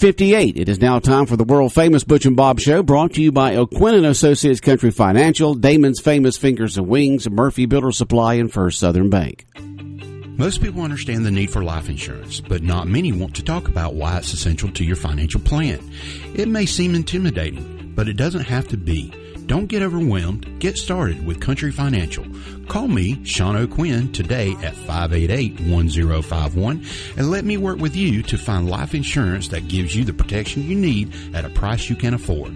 8:58. It is now time for the world-famous Butch and Bob Show, brought to you by O'Quinn & Associates Country Financial, Damon's Famous Fingers and Wings, Murphy Builder Supply, and First Southern Bank. Most people understand the need for life insurance, but not many want to talk about why it's essential to your financial plan. It may seem intimidating, but it doesn't have to be. Don't get overwhelmed. Get started with Country Financial. Call me, Sean O'Quinn, today at 588-1051 and let me work with you to find life insurance that gives you the protection you need at a price you can afford.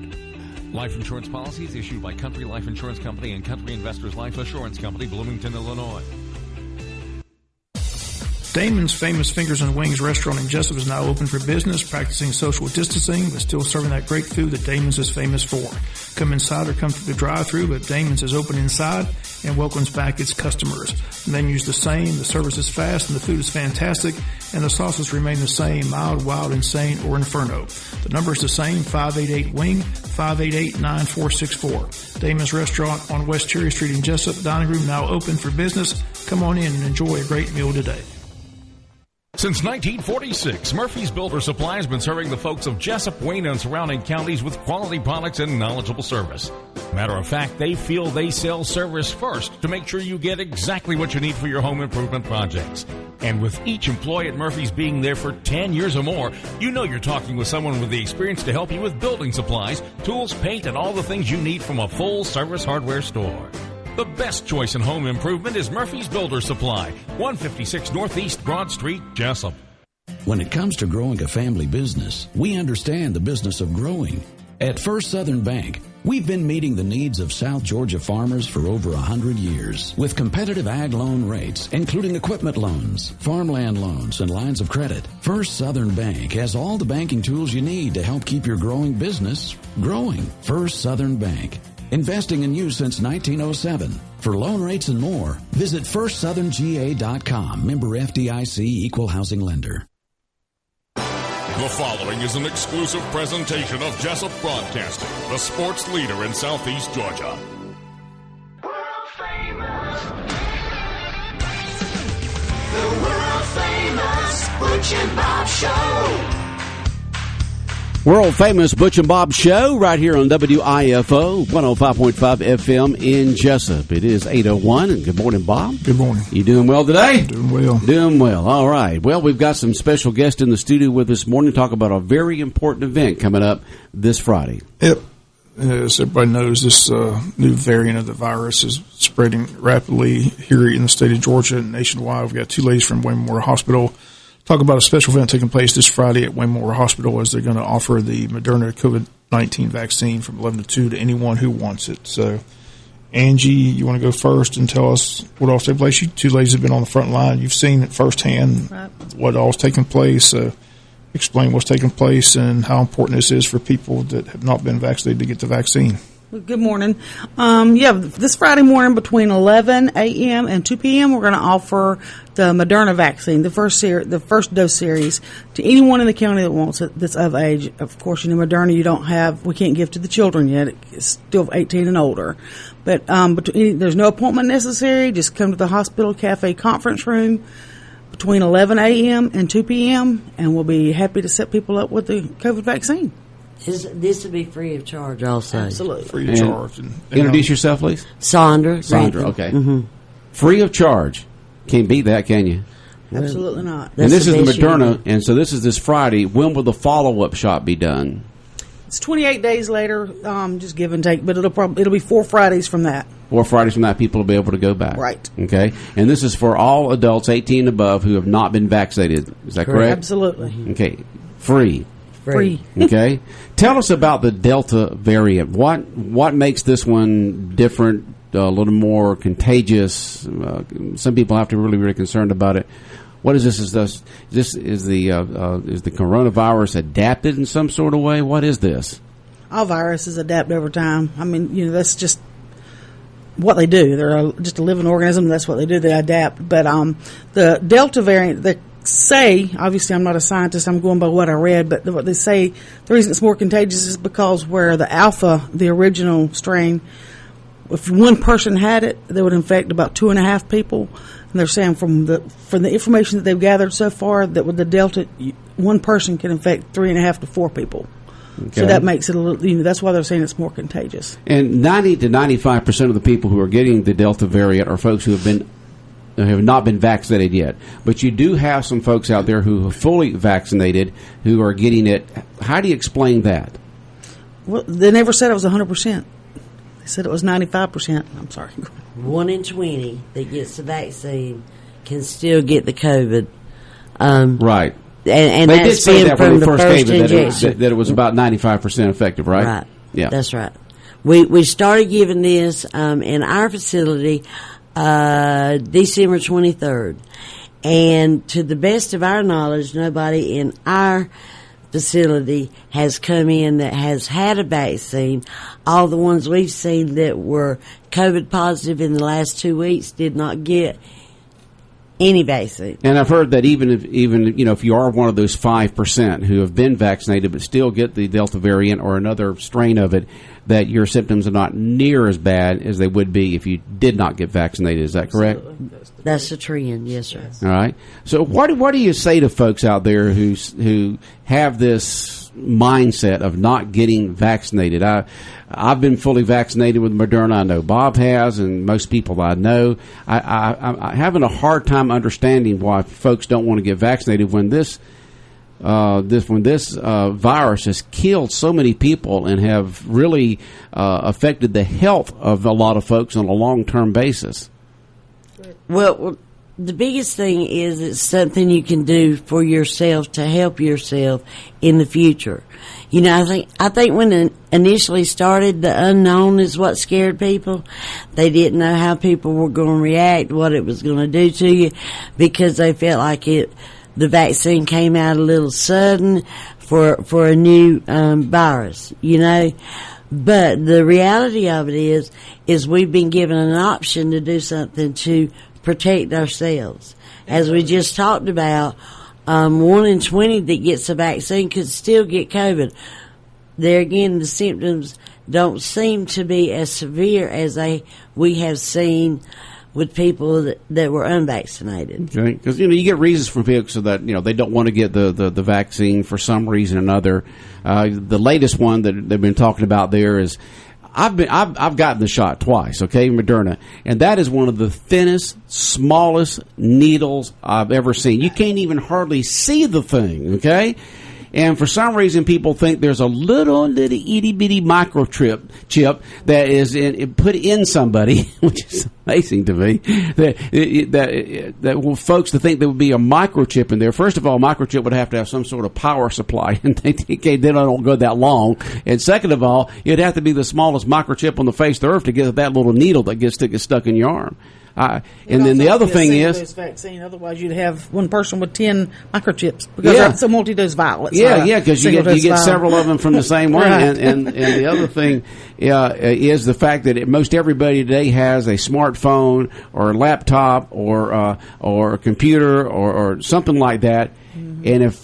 Life insurance policies issued by Country Life Insurance Company and Country Investors Life Assurance Company, Bloomington, Illinois. Damon's Famous Fingers and Wings restaurant in Jessup is now open for business, practicing social distancing, but still serving that great food that Damon's is famous for. Come inside or come through the drive-thru, but Damon's is open inside and welcomes back its customers. The menu's the same, the service is fast, and the food is fantastic, and the sauces remain the same, mild, wild, insane, or inferno. The number is the same, 588-WING, 588-9464. Damon's Restaurant on West Cherry Street in Jessup. Dining room now open for business. Come on in and enjoy a great meal today. Since 1946, Murphy's Builder Supply has been serving the folks of Jessup, Wayne, and surrounding counties with quality products and knowledgeable service. Matter of fact, they feel they sell service first to make sure you get exactly what you need for your home improvement projects. And with each employee at Murphy's being there for 10 years or more, you know you're talking with someone with the experience to help you with building supplies, tools, paint, and all the things you need from a full-service hardware store. The best choice in home improvement is Murphy's Builder Supply, 156 Northeast Broad Street, Jessup. When it comes to growing a family business, we understand the business of growing. At First Southern Bank, we've been meeting the needs of South Georgia farmers for over 100 years with competitive ag loan rates, including equipment loans, farmland loans, and lines of credit. First Southern Bank has all the banking tools you need to help keep your growing business growing. First Southern Bank. Investing in you since 1907. For loan rates and more, visit firstsoutherngA.com. Member FDIC, Equal Housing Lender. The following is an exclusive presentation of Jessup Broadcasting, the sports leader in Southeast Georgia. World famous. The world famous Butch and Bob Show. World-famous Butch and Bob Show right here on WIFO 105.5 FM in Jessup. It is 8:01, and good morning, Bob. Good morning. You doing well today? Doing well. Doing well. All right. Well, we've got some special guests in the studio with us this morning to talk about a very important event coming up this Friday. Yep. As everybody knows, this new variant of the virus is spreading rapidly here in the state of Georgia and nationwide. We've got two ladies from Wayne Memorial Hospital talk about a special event taking place this Friday at Wayne Memorial Hospital, as they're going to offer the Moderna COVID-19 vaccine from 11 to 2 to anyone who wants it. So, Angie, you want to go first and tell us what all's taking place? You two ladies have been on the front line. You've seen it firsthand, right, what all's taking place. Explain what's taking place and how important this is for people that have not been vaccinated to get the vaccine. Well, good morning. This Friday morning between 11 a.m. and 2 p.m. we're going to offer the Moderna vaccine, the first dose series, to anyone in the county that wants it that's of age. Of course, Moderna we can't give to the children yet. It's still 18 and older. But there's no appointment necessary. Just come to the hospital cafe conference room between 11 a.m. and 2 p.m. and we'll be happy to set people up with the COVID vaccine. This will be free of charge also. Absolutely. Free of charge. And introduce yourself, please. Sandra, okay. Mm-hmm. Free of charge. Can't beat that, can you? Absolutely not. And this is the Moderna, and so this is this Friday. When will the follow-up shot be done? It's 28 days later, just give and take, but it'll be 4 Fridays from that. 4 Fridays from that, people will be able to go back. Right. Okay. And this is for all adults 18 and above who have not been vaccinated. Is that correct? Absolutely. Okay. Free. Okay. Tell us about the Delta variant. What makes this one different, a little more contagious? Some people have to be really concerned about it. What is this? Is the coronavirus adapted in some sort of way? What is this? All viruses adapt over time. I mean, that's just what they do. They're just a living organism. That's what they do. They adapt. But the Delta variant, obviously I'm not a scientist, I'm going by what I read, but what they say, the reason it's more contagious is because where the Alpha, the original strain, if one person had it, they would infect about 2.5 people. And they're saying from the information that they've gathered so far, that with the Delta, one person can infect 3.5 to 4 people. Okay. So that makes it a little, that's why they're saying it's more contagious. And 90 to 95% of the people who are getting the Delta variant are folks who have not been vaccinated yet. But you do have some folks out there who are fully vaccinated who are getting it. How do you explain that? Well, they never said it was 100%. They said it was 95%. I'm sorry. 1 in 20 that gets the vaccine can still get the COVID. Right. And they did say that when they first gave it, that it was about 95% effective, right? Right. Yeah. That's right. We started giving this in our facility December 23rd. And to the best of our knowledge, nobody in our facility has come in that has had a vaccine. All the ones we've seen that were COVID positive in the last 2 weeks did not get any vaccine. And I've heard that even if you are one of those 5% who have been vaccinated but still get the Delta variant or another strain of it, that your symptoms are not near as bad as they would be if you did not get vaccinated. Is that correct? That's the trend, yes, sir. All right. So what do you say to folks out there who have this mindset of not getting vaccinated? I've been fully vaccinated with Moderna. I know Bob has, and most people I know. I'm having a hard time understanding why folks don't want to get vaccinated when this virus has killed so many people and have really affected the health of a lot of folks on a long-term basis. Well, the biggest thing is it's something you can do for yourself to help yourself in the future. You know, I think when it initially started, the unknown is what scared people. They didn't know how people were going to react, what it was going to do to you, because they felt like the vaccine came out a little sudden for a new virus, you know. But the reality of it is we've been given an option to do something to protect ourselves. As we just talked about, 1 in 20 that gets a vaccine could still get COVID. There again, the symptoms don't seem to be as severe as we have seen with people that were unvaccinated. Okay, because you get reasons from people so that they don't want to get the vaccine for some reason or another. The latest one that they've been talking about there is I've gotten the shot twice, okay, Moderna, and that is one of the thinnest, smallest needles I've ever seen. You can't even hardly see the thing, okay? And for some reason, people think there's a little itty bitty microchip that is put in somebody, which is amazing to me. That folks to think there would be a microchip in there. First of all, a microchip would have to have some sort of power supply, and they don't go that long. And second of all, it'd have to be the smallest microchip on the face of the earth to get that little needle that gets stuck in your arm. And then the other thing is, vaccine. Otherwise, you'd have one person with 10 microchips because it's a multi-dose vial. Yeah, because you get several of them from the same one. Right. And the other thing is the fact that most everybody today has a smartphone or a laptop or a computer or something like that. Mm-hmm. And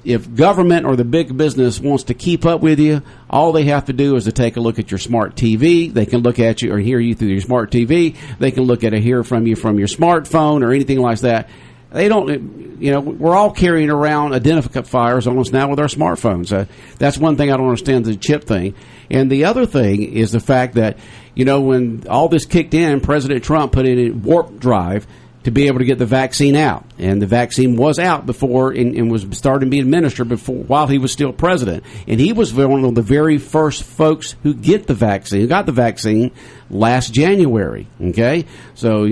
if government or the big business wants to keep up with you, all they have to do is to take a look at your smart TV. They can look at you or hear you through your smart TV. They can look at or hear from you from your smartphone or anything like that. They don't, we're all carrying around identifiers on us now with our smartphones. That's one thing I don't understand, the chip thing. And the other thing is the fact that, when all this kicked in, President Trump put in a warp drive to be able to get the vaccine out. And the vaccine was out before and was starting to be administered while he was still president. And he was one of the very first folks who got the vaccine last January. Okay? So,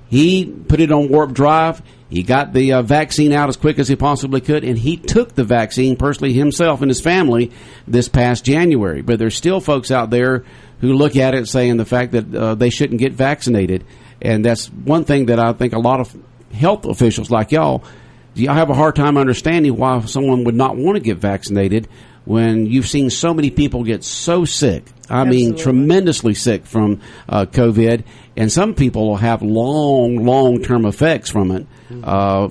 he put it on warp drive. He got the vaccine out as quick as he possibly could, and he took the vaccine personally himself and his family this past January. But there's still folks out there who look at it saying the fact that they shouldn't get vaccinated. And that's one thing that I think a lot of health officials like y'all Do y'all have a hard time understanding why someone would not want to get vaccinated when you've seen so many people get so sick? I mean, tremendously sick from COVID, and some people will have long-term effects from it,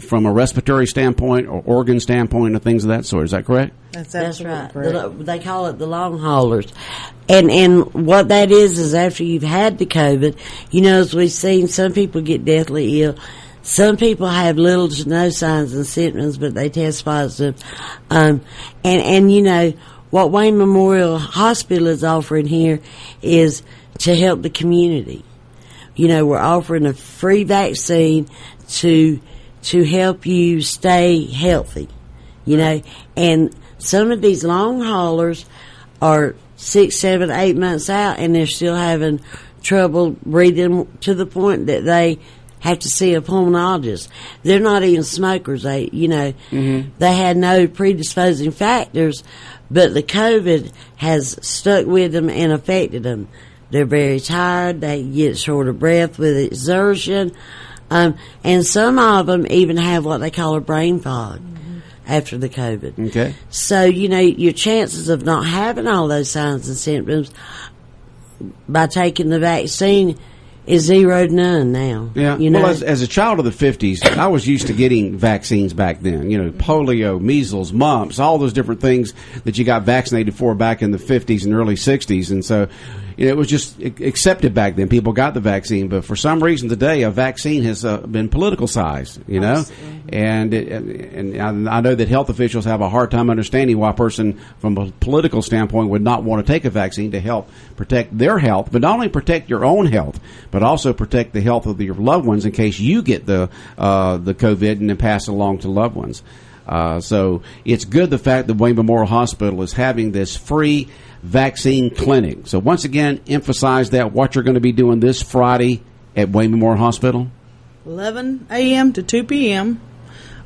from a respiratory standpoint or organ standpoint or things of that sort. Is that correct? That's right. Correct. They call it the long haulers. And what that is after you've had the COVID, as we've seen, some people get deathly ill. Some people have little to no signs and symptoms, but they test positive. What Wayne Memorial Hospital is offering here is to help the community. We're offering a free vaccine to help you stay healthy, and some of these long haulers are 6, 7, 8 months out, and they're still having trouble breathing to the point that they have to see a pulmonologist. They're not even smokers. They had no predisposing factors, but the COVID has stuck with them and affected them. They're very tired. They get short of breath with exertion. And some of them even have what they call a brain fog after the COVID. Okay. So, your chances of not having all those signs and symptoms by taking the vaccine is 0 to none now. Yeah. Well, as a child of the 50s, I was used to getting vaccines back then. Polio, measles, mumps, all those different things that you got vaccinated for back in the 50s and early 60s. And so, it was just accepted back then. People got the vaccine. But for some reason today, a vaccine has been politicalized, And I know that health officials have a hard time understanding why a person from a political standpoint would not want to take a vaccine to help protect their health, but not only protect your own health, but also protect the health of your loved ones in case you get the COVID and then pass it along to loved ones. So it's good the fact that Wayne Memorial Hospital is having this free vaccine clinic. So once again, emphasize that what you're going to be doing this Friday at Wayne Memorial Hospital. 11 a.m. to 2 p.m.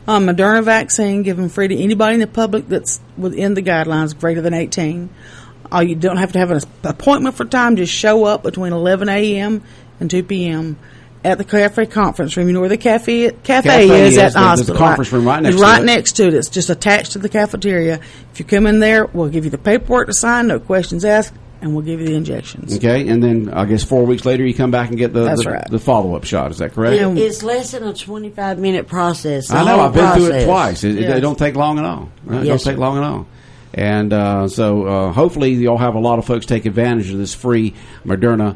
Moderna vaccine given free to anybody in the public that's within the guidelines greater than 18. You don't have to have an appointment for time. Just show up between 11 a.m. and 2 p.m. at the cafe conference room. You know where the cafe is at the hospital. There's a conference room right next to it. It's right next to it. It's just attached to the cafeteria. If you come in there, we'll give you the paperwork to sign, no questions asked, and we'll give you the injections. Okay, and then I guess 4 weeks later you come back and get the follow-up shot. Is that correct? It's less than a 25-minute process. I know. I've been through it twice. It don't take long at all. Right? It don't take long at all. And so hopefully you'll have a lot of folks take advantage of this free Moderna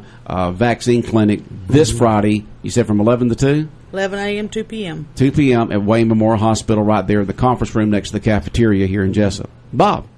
vaccine clinic this Friday. You said from 11 to 2? 11 a.m., 2 p.m. 2 p.m. at Wayne Memorial Hospital right there in the conference room next to the cafeteria here in Jessup. Bob?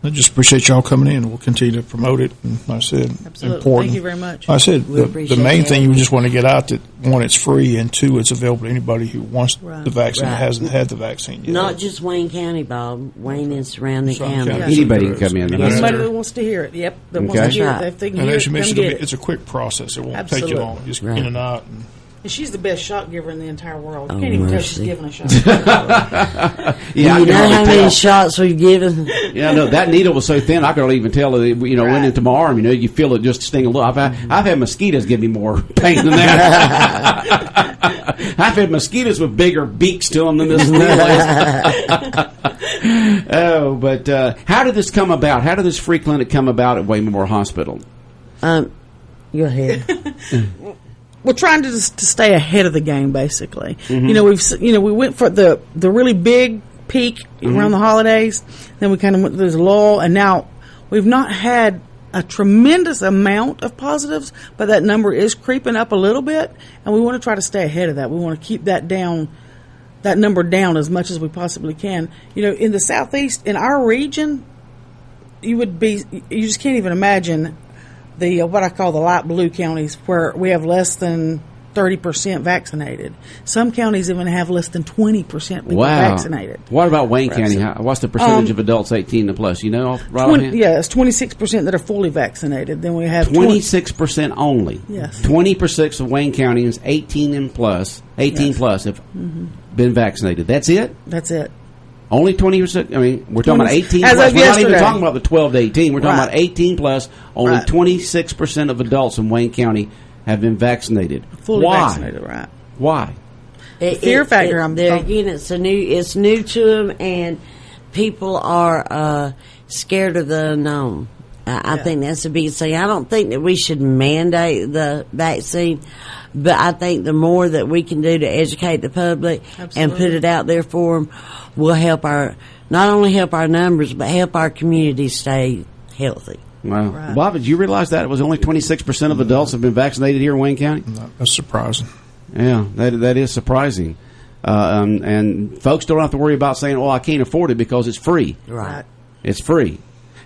I just appreciate y'all coming in. We'll continue to promote it. And like I said, absolutely. Important. Thank you very much. I said the main thing you just want to get out that, one, it's free, and two, it's available to anybody who wants the vaccine that hasn't had the vaccine yet. Not just Wayne County, Bob. Wayne and surrounding counties. Anybody can come in. Anybody that wants to hear it. Yep. That wants to hear it. If they can hear it, come get it. It's a quick process. It won't take you long. Just in and out. And she's the best shot giver in the entire world. You can't even tell she's giving a shot. Yeah, you know how many shots we've given? Yeah, no, that needle was so thin I could even tell that, went into my arm. You feel it just sting a little. I've had mosquitoes give me more pain than that. I've had mosquitoes with bigger beaks to them than this needle is. Oh, but how did this come about? How did this free clinic come about at Wayne Memorial Hospital? Go ahead. We're trying to stay ahead of the game, basically. Mm-hmm. We went for the really big peak around the holidays. Then we kind of went through this lull, and now we've not had a tremendous amount of positives, but that number is creeping up a little bit, and we want to try to stay ahead of that. We want to keep that number down as much as we possibly can. In the southeast, in our region, you just can't even imagine the what I call the light blue counties, where we have less than 30% vaccinated. Some counties even have less than 20% people vaccinated. What about Wayne County? What's the percentage of adults 18 and plus? It's 26% that are fully vaccinated. Then we have 26% only. Yes, 20% of Wayne County is 18 plus have been vaccinated. That's it. That's it. Only 20%. I mean, we're talking about 18 plus. We're not even talking about the 12 to 18. We're talking about 18 plus. Only 26% of adults in Wayne County have been vaccinated. Fully vaccinated, right? Why? Fear factor. It's new to them, and people are scared of the unknown. I think that's the biggest thing. I don't think that we should mandate the vaccine, but I think the more that we can do to educate the public and put it out there for them will help not only help our numbers, but help our community stay healthy. Wow. Right. Bob, did you realize that it was only 26% of adults have been vaccinated here in Wayne County? No, that's surprising. Yeah, that is surprising. And folks don't have to worry about saying, I can't afford it because it's free. Right. It's free.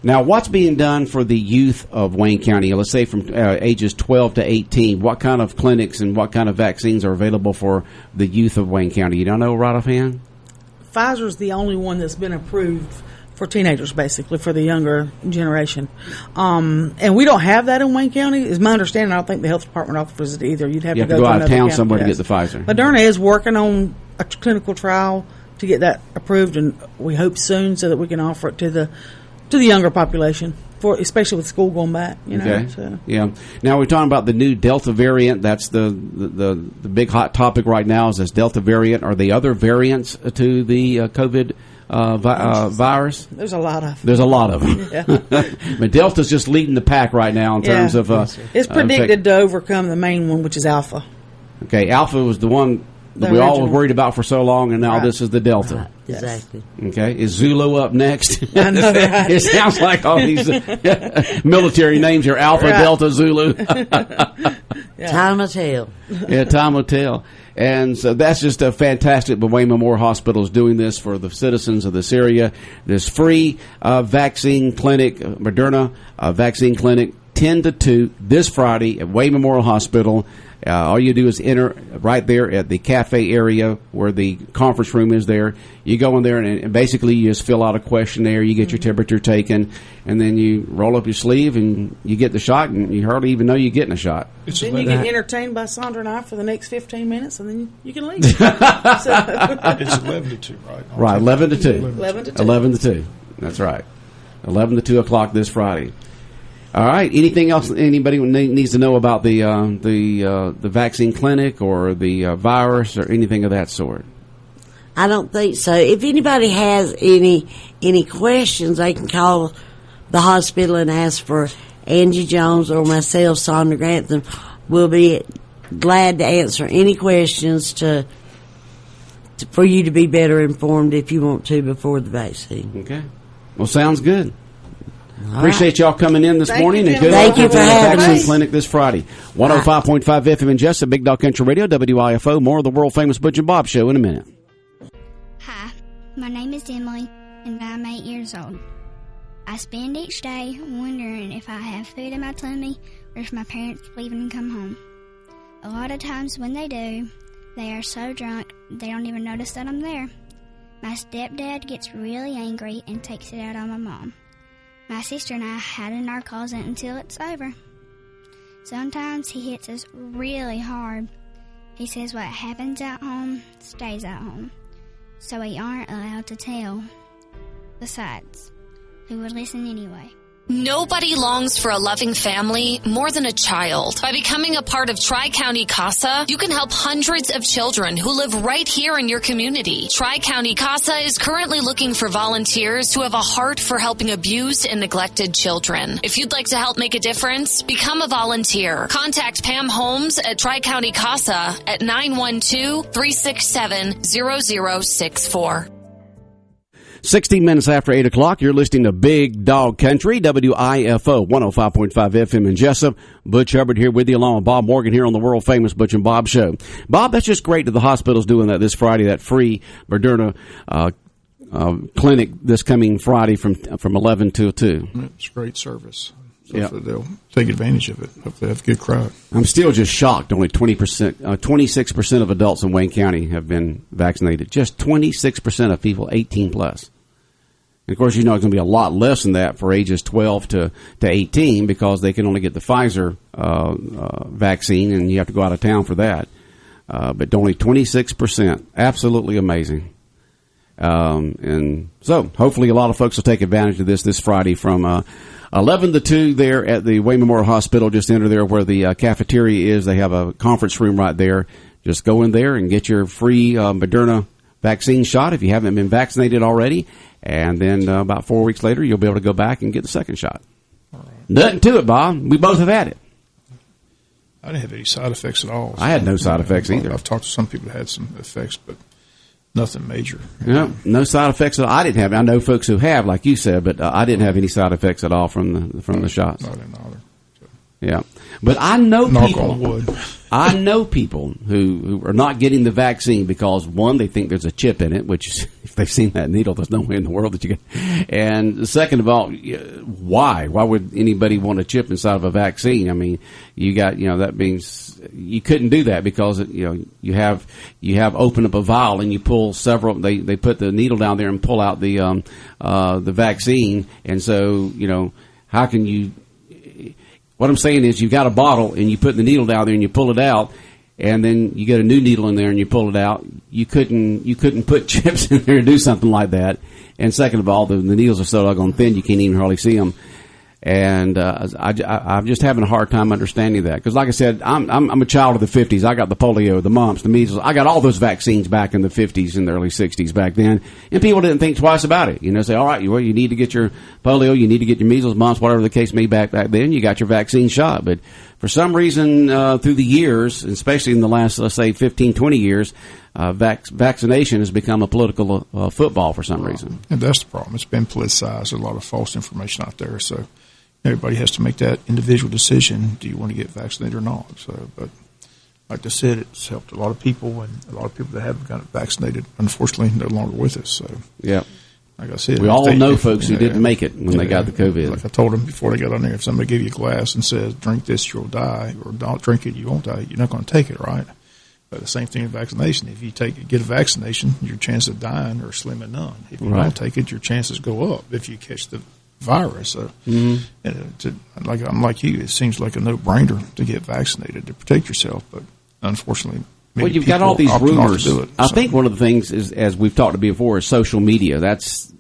Now, what's being done for the youth of Wayne County, let's say from ages 12 to 18? What kind of clinics and what kind of vaccines are available for the youth of Wayne County? You don't know right offhand? Pfizer's the only one that's been approved for teenagers, basically, for the younger generation. And we don't have that in Wayne County. Is my understanding. I don't think the health department offers it either. You'd have to go out of town county. somewhere to get the Pfizer. Moderna is working on a clinical trial to get that approved, and we hope soon so that we can offer it to the younger population, especially with school going back. Okay. So. Yeah. Now we're talking about the new Delta variant. That's the big hot topic right now. Is this Delta variant? Are there other variants to the COVID virus? There's a lot of them. There's a lot of them. Yeah. But Delta's just leading the pack right now in terms of. It's predicted to overcome the main one, which is Alpha. Okay, Alpha was the one that we all were worried about for so long, and now this is the Delta. Right. Exactly. Okay, is Zulu up next? I know, right? It sounds like all these military names are Alpha, Delta, Zulu. Time will tell. Yeah, time will tell. And so that's just a fantastic. But Wayne Memorial Hospital is doing this for the citizens of this area. There's free vaccine clinic, Moderna vaccine clinic, 10 to 2 this Friday at Wayne Memorial Hospital. All you do is enter right there at the cafe area where the conference room is there. You go in there and basically you just fill out a questionnaire. You get your temperature taken, and then you roll up your sleeve and you get the shot, and you hardly even know you're getting a shot. Then you get entertained by Sandra and I for the next 15 minutes, and then you can leave. It's 11 to 2, right? Right, 11 to 2. 11 to 2. 11 to 2. That's right. 11 to 2 o'clock this Friday. All right. Anything else anybody needs to know about the vaccine clinic or the virus or anything of that sort? I don't think so. If anybody has any questions, they can call the hospital and ask for Angie Jones or myself, Sandra Grantham. We'll be glad to answer any questions for you to be better informed if you want to before the vaccine. Okay. Well, sounds good. All Appreciate y'all coming in this morning. And good Thank you for having vaccine us. clinic this Friday. 105.5 FM in Jessup, Big Dog Country Radio, WIFO. More of the world famous Butch and Bob Show in a minute. Hi, my name is Emily, and I'm 8 years old. I spend each day wondering if I have food in my tummy or if my parents leave and come home. A lot of times when they do, they are so drunk they don't even notice that I'm there. My stepdad gets really angry and takes it out on my mom. My sister and I hide in our closet until it's over. Sometimes he hits us really hard. He says what happens at home stays at home, so we aren't allowed to tell. Besides, who would listen anyway? Nobody longs for a loving family more than a child. By becoming a part of Tri-County CASA, you can help hundreds of children who live right here in your community. Tri-County CASA is currently looking for volunteers who have a heart for helping abused and neglected children. If you'd like to help make a difference, become a volunteer. Contact Pam Holmes at Tri-County CASA at 912-367-0064. 16 minutes after 8 o'clock, you're listening to Big Dog Country, WIFO, 105.5 FM in Jessup. Butch Hubbard here with you, along with Bob Morgan here on the world-famous Butch and Bob Show. Bob, that's just great that the hospital's doing that this Friday, that free Moderna clinic this coming Friday from 11 till 2. It's great service. So they'll take advantage of it. Hopefully they have a good crowd. I'm still just shocked. Only 26% of adults in Wayne County have been vaccinated. Just 26% of people 18 plus. And of course, you know it's going to be a lot less than that for ages 12 to 18 because they can only get the Pfizer vaccine, and you have to go out of town for that. But only 26%. Absolutely amazing. And so hopefully a lot of folks will take advantage of this Friday from 11 to 2 there at the Wayne Memorial Hospital. Just enter there where the cafeteria is. They have a conference room right there. Just go in there and get your free Moderna vaccine shot if you haven't been vaccinated already. And then about 4 weeks later, you'll be able to go back and get the second shot. Right. Nothing to it, Bob. We both have had it. I didn't have any side effects at all. So I had no side effects either. I've talked to some people that had some effects, but nothing major. No side effects at all. I didn't have it. I know folks who have, like you said, but I didn't have any side effects at all from the shots. I didn't either. So. Yeah, but I know Knock on wood. I know people who are not getting the vaccine because, one, they think there's a chip in it, which if they've seen that needle, there's no way in the world that you get. And second of all, why? Why would anybody want a chip inside of a vaccine? I mean, you got, that means you couldn't do that because, you have open up a vial and you pull several, they put the needle down there and pull out the vaccine. And so, how can you, what I'm saying is you've got a bottle and you put the needle down there and you pull it out, and then you get a new needle in there and you pull it out. You couldn't put chips in there and do something like that. And second of all, the needles are so doggone thin you can't even hardly see them. And I'm just having a hard time understanding that because, like I said, I'm a child of the 50s. I got the polio, the mumps, the measles. I got all those vaccines back in the 50s and the early 60s back then, and people didn't think twice about it. Say, all right, you need to get your polio, you need to get your measles, mumps, whatever the case may be back then. You got your vaccine shot, but for some reason through the years, especially in the last, let's say, 15, 20 years, vaccination has become a political football for some reason. And that's the problem. It's been politicized. There's a lot of false information out there, so everybody has to make that individual decision. Do you want to get vaccinated or not? So, but like I said, it's helped a lot of people, and a lot of people that haven't gotten vaccinated, unfortunately, no longer with us. So, yeah. Like I said, we all know folks who didn't make it when they got the COVID. Like I told them before they got on there, if somebody gave you a glass and says, drink this, you'll die, or don't drink it, you won't die, you're not going to take it, right? But the same thing with vaccination. If you get a vaccination, your chance of dying are slim and none. If you don't take it, your chances go up if you catch the virus. So, I'm like you, it seems like a no-brainer to get vaccinated to protect yourself, but unfortunately, you've got all these rumors. I think one of the things is, as we've talked about before, is social media. That's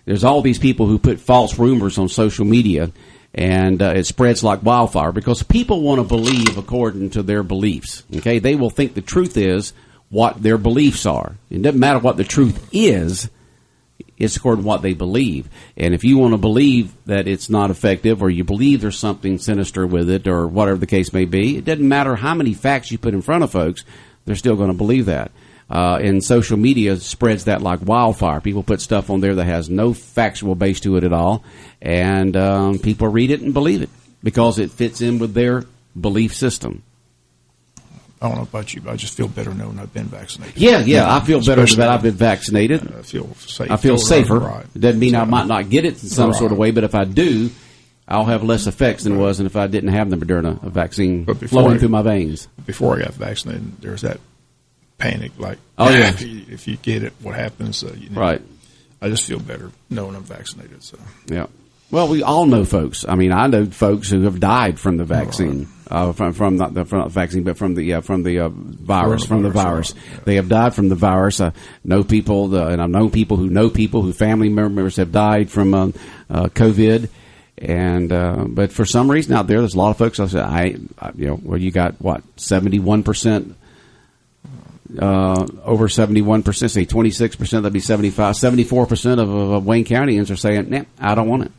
there's all these people who put false rumors on social media, and it spreads like wildfire because people want to believe according to their beliefs. Okay, they will think the truth is what their beliefs are. It doesn't matter what the truth is. It's according to what they believe. And if you want to believe that it's not effective or you believe there's something sinister with it or whatever the case may be, it doesn't matter how many facts you put in front of folks, they're still going to believe that. And social media spreads that like wildfire. People put stuff on there that has no factual base to it at all, and people read it and believe it because it fits in with their belief system. I don't know about you, but I just feel better knowing I've been vaccinated. Yeah, I feel better that I've been vaccinated. I feel safe. I feel safer. Right. It doesn't mean I might not get it in some sort of way, but if I do, I'll have less effects than it was than if I didn't have the Moderna vaccine flowing through my veins. Before I got vaccinated, there's that panic, like, if you get it, what happens? Right. I just feel better knowing I'm vaccinated. So yeah. Well, we all know folks. I mean, I know folks who have died from the vaccine, from not the vaccine, but from the virus. From the virus, they have died from the virus. I know people, and I've known people who family members have died from COVID. And but for some reason out there's a lot of folks. I said, you got what 71%. Over 71%, say 26%, that'd be 75, 74% of Wayne Countyans are saying, nah, I don't want it.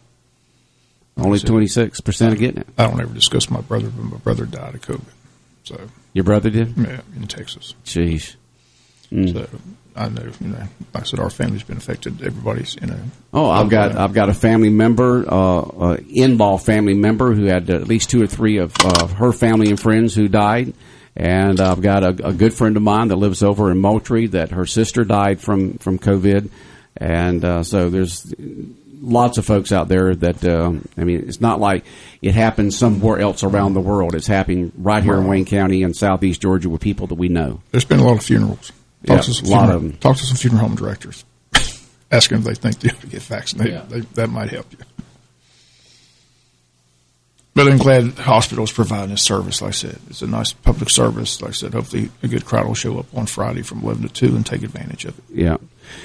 Only 26% are getting it. I don't ever discuss my brother, but my brother died of COVID. So your brother did? Yeah, in Texas. Jeez. So I know, like I said, our family's been affected. Everybody's I've got a family member, in-law family member who had at least 2 or 3 of her family and friends who died. And I've got a good friend of mine that lives over in Moultrie that her sister died from COVID. And so there's lots of folks out there that, it's not like it happens somewhere else around the world. It's happening right here in Wayne County and southeast Georgia with people that we know. There's been a lot of funerals. Talk to some funeral home directors. Ask them if they think they ought to get vaccinated. Yeah. That might help you. But I'm glad hospitals providing this service. Like I said, it's a nice public service. Like I said, hopefully a good crowd will show up on Friday from 11 to 2 and take advantage of it. Yeah.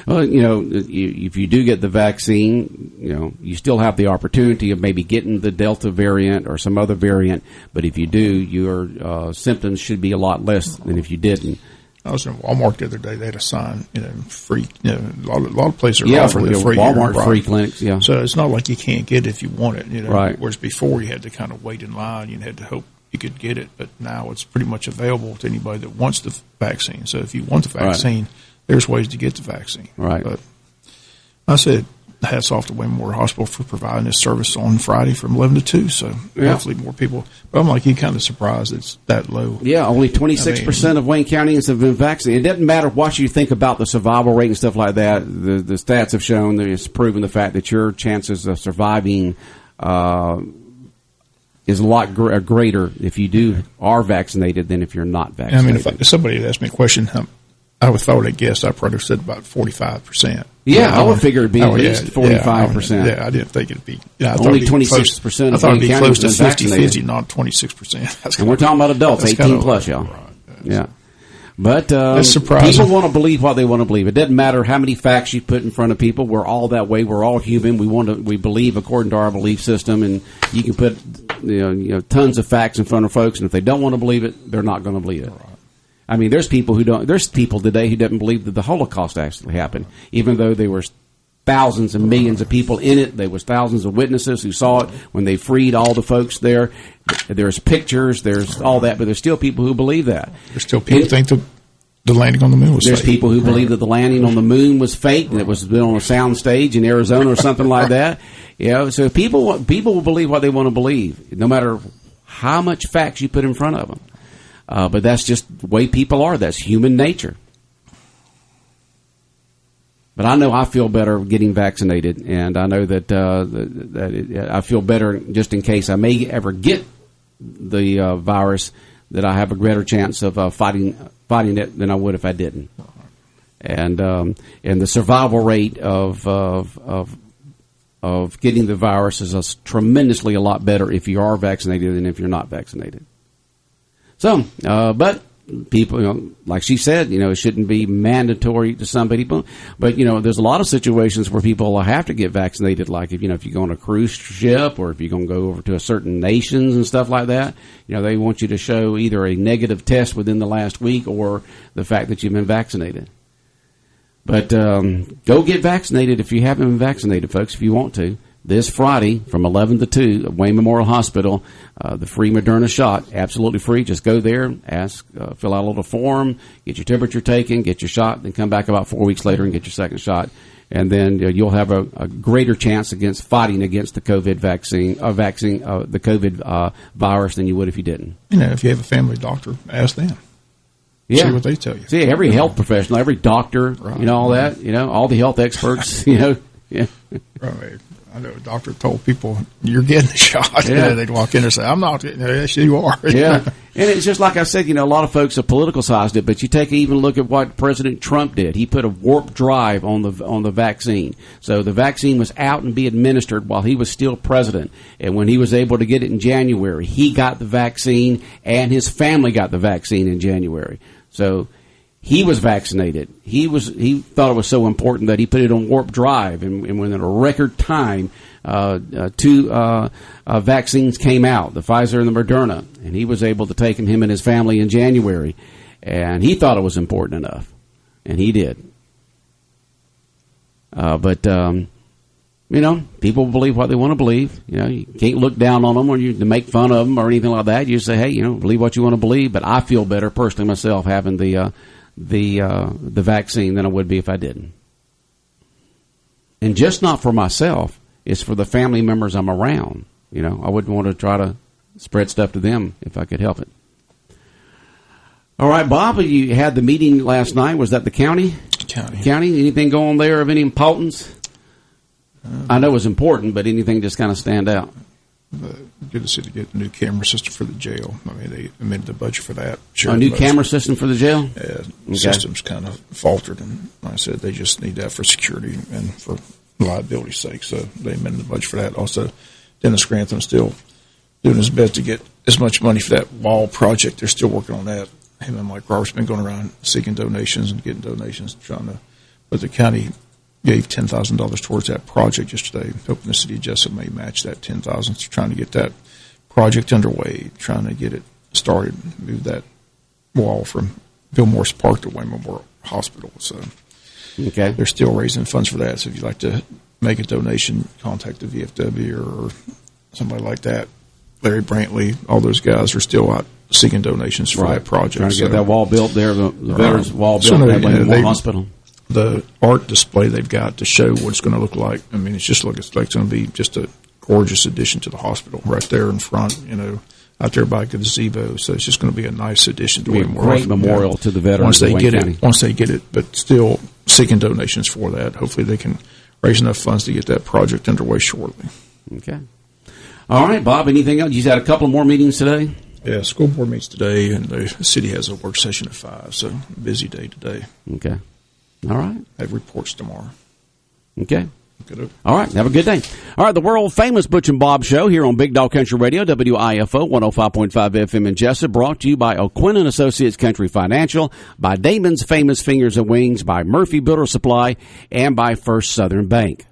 Well, if you do get the vaccine, you still have the opportunity of maybe getting the Delta variant or some other variant. But if you do, your symptoms should be a lot less than if you didn't. I was in Walmart the other day. They had a sign, free. A lot of places are offering the free. Walmart free clinics. Yeah. So it's not like you can't get it if you want it. Right. Whereas before you had to kind of wait in line. You had to hope you could get it. But now it's pretty much available to anybody that wants the vaccine. So if you want the vaccine, there's ways to get the vaccine. Right. But I said, hats off to Wayne Memorial Hospital for providing this service on Friday from 11 to 2. So hopefully more people. But I'm like you, kind of surprised it's that low. Yeah, only 26% of Wayne Countyans have been vaccinated. It doesn't matter what you think about the survival rate and stuff like that. The stats have shown that it's proven the fact that your chances of surviving is a lot greater if you are vaccinated than if you're not vaccinated. I mean, if somebody had asked me a question, I would thought, I guess I probably said about 45%. Yeah, I would figure it'd be at least 45%. Yeah, I didn't think it'd be. Only 26%. I thought it'd be close to 50-50, not 26%. And we're talking about adults, 18 plus, y'all. Right. Yeah. But people want to believe what they want to believe. It doesn't matter how many facts you put in front of people. We're all that way. We're all human. We believe according to our belief system, and you can put tons of facts in front of folks, and if they don't want to believe it, they're not going to believe it. Right. I mean, there's people today who don't believe that the Holocaust actually happened, even though there were thousands and millions of people in it. There was thousands of witnesses who saw it when they freed all the folks there. There's pictures, there's all that, but there's still people who believe that. There's still people who think the landing on the moon was fake. There's people who believe that the landing on the moon was fake and it was built on a sound stage in Arizona or something like that. So people will believe what they want to believe, no matter how much facts you put in front of them. But that's just the way people are. That's human nature. But I know I feel better getting vaccinated, and I know that I feel better just in case I may ever get the virus, that I have a greater chance of fighting it than I would if I didn't. And the survival rate of getting the virus is tremendously a lot better if you are vaccinated than if you're not vaccinated. So, but people, like she said, it shouldn't be mandatory to some people. But, there's a lot of situations where people have to get vaccinated, like if you go on a cruise ship or if you're going to go over to a certain nations and stuff like that. They want you to show either a negative test within the last week or the fact that you've been vaccinated. But go get vaccinated if you haven't been vaccinated, folks, if you want to. This Friday from 11 to 2 at Wayne Memorial Hospital, the free Moderna shot, absolutely free. Just go there, fill out a little form, get your temperature taken, get your shot, then come back about 4 weeks later and get your second shot. And then you'll have a greater chance against fighting against the COVID the COVID virus than you would if you didn't. If you have a family doctor, ask them. Yeah. See what they tell you. See, every health professional, every doctor, right. All that, all the health experts, Yeah. Right. I know a doctor told people, you're getting the shot. Yeah. They'd walk in and say, I'm not getting it. Yes, you are. Yeah. And it's just like I said, a lot of folks have politicized it, but you take even a look at what President Trump did. He put a warp drive on the vaccine. So the vaccine was out and be administered while he was still president. And when he was able to get it in January, he got the vaccine and his family got the vaccine in January. So he was vaccinated. He thought it was so important that he put it on warp drive, and within a record time, two vaccines came out, the Pfizer and the Moderna, and he was able to take him and his family in January, and he thought it was important enough, and he did. But people believe what they want to believe. You can't look down on them or to make fun of them or anything like that. You just say, hey, believe what you want to believe. But I feel better personally myself having the vaccine than I would be if I didn't. And just not for myself, it's for the family members I'm around. I wouldn't want to try to spread stuff to them if I could help it. All right, Bob, you had the meeting last night. Was that the county? County? Anything going there of any importance? I know it was important, but anything just kind of stand out? Good to see to get a new camera system for the jail. I mean, they amended the budget for that. A new camera system for the jail? Yeah, the system's kind of faltered, and like I said, they just need that for security and for liability's sake, so they amended the budget for that. Also, Dennis Grantham still doing his best to get as much money for that wall project. They're still working on that. Him and Mike Roberts been going around seeking donations and getting donations, trying to But the county gave $10,000 towards that project yesterday, hoping the city of Jessup may match that $10,000. Trying to get that project underway, trying to get it started, move that wall from Bill Morris Park to Wayne Memorial Hospital. So okay, they're still raising funds for that. So if you'd like to make a donation, contact the VFW or somebody like that. Larry Brantley, all those guys are still out seeking donations for that project. Trying to get that wall built there, the Veterans Wall built at Wayne Memorial Hospital. The art display they've got to show what it's going to look like. I mean, it's like it's going to be just a gorgeous addition to the hospital right there in front, out there by the gazebo. So it's just going to be a nice addition to Wayne Memorial. Great memorial to the veterans. Once they get it, but still seeking donations for that. Hopefully they can raise enough funds to get that project underway shortly. Okay. All right, Bob, anything else? You had a couple more meetings today? Yeah, school board meets today, and the city has a work session at 5, so busy day today. Okay. All right. Have reports tomorrow. Okay. Good. All right. Have a good day. All right. The world famous Butch and Bob Show here on Big Dog Country Radio, WIFO 105.5 FM in Jessup, brought to you by O'Quinn & Associates Country Financial, by Damon's Famous Fingers and Wings, by Murphy Builder Supply, and by First Southern Bank.